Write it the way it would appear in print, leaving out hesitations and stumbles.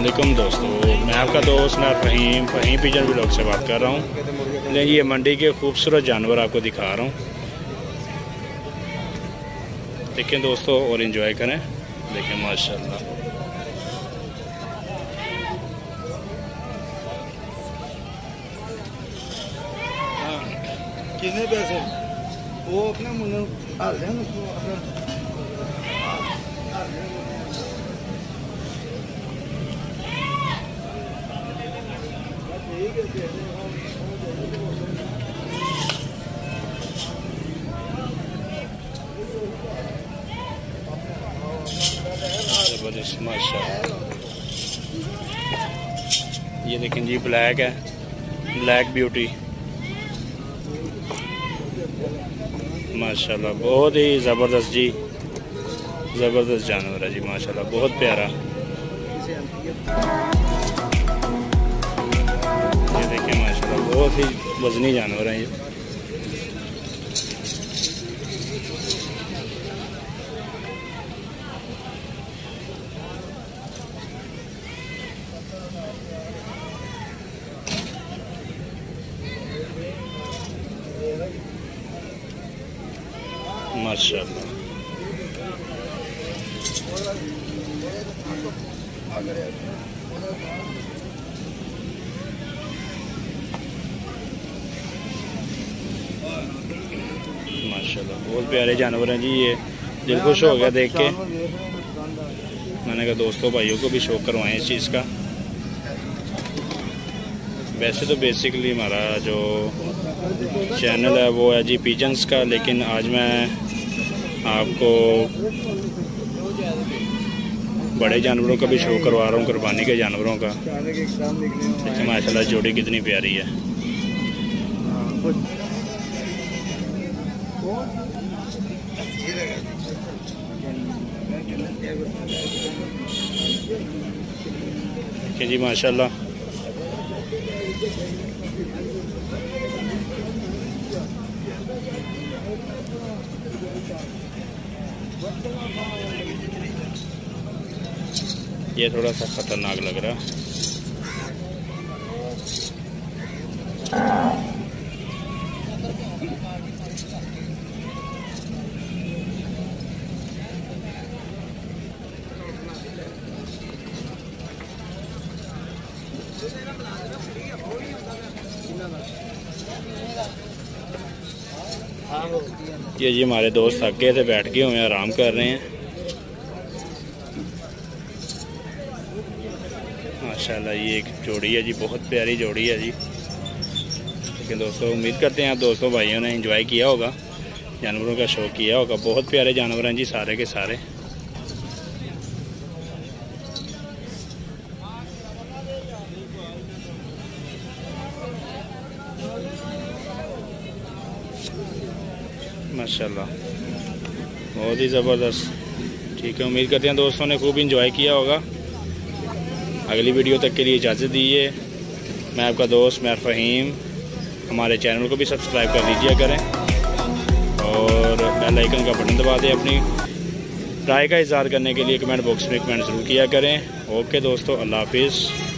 अस्सलामुअलैकुम दोस्तों, मैं आपका दोस्त मैं फ़हीम पिजन व्लॉग से बात कर रहा हूँ। लेकिन ये मंडी के खूबसूरत जानवर आपको दिखा रहा हूँ, देखें दोस्तों और एंजॉय करें। देखें माशाल्लाह, कितने पैसे वो अपने मुन्ने हाल दें जबरदस्त माशाल्लाह। ये देखें जी, ब्लैक है, ब्लैक ब्यूटी माशाल्लाह, बहुत ही ज़बरदस्त जी, ज़बरदस्त जानवर है जी माशाल्लाह, बहुत प्यारा। ये देखें माशाल्लाह, बहुत ही वज़नी जानवर है ये। माशाल्लाह, माशाल्लाह बहुत प्यारे जानवर हैं जी। ये दिल खुश हो गया देख के। मैंने कहा दोस्तों भाइयों को भी शौक करवाएं इस चीज़ का। वैसे तो बेसिकली हमारा जो चैनल है वो है जी पिजन्स का, लेकिन आज मैं आपको बड़े जानवरों का भी शो करवा रहा हूँ, कुर्बानी के जानवरों का। देखिए माशाल्लाह जोड़ी कितनी प्यारी है। देखिए जी माशाल्लाह, ये थोड़ा सा खतरनाक लग रहा है। ये जी हमारे दोस्त थक गए थे, बैठ गए हुए हैं, आराम कर रहे हैं माशाल्लाह। ये एक जोड़ी है जी, बहुत प्यारी जोड़ी है जी। लेकिन दोस्तों उम्मीद करते हैं आप दोस्तों भाइयों ने एंजॉय किया होगा, जानवरों का शौक किया होगा। बहुत प्यारे जानवर हैं जी सारे के सारे। माशाल्लाह बहुत ही ज़बरदस्त। ठीक है, उम्मीद करते हैं दोस्तों ने खूब इंजॉय किया होगा। अगली वीडियो तक के लिए इजाज़त दीजिए। मैं आपका दोस्त मैं फ़हीम। हमारे चैनल को भी सब्सक्राइब कर लीजिए करें और बेल आइकन का बटन दबा दें। अपनी राय का इज़हार करने के लिए कमेंट बॉक्स में कमेंट ज़रूर किया करें। ओके दोस्तों, अल्लाह हाफिज़।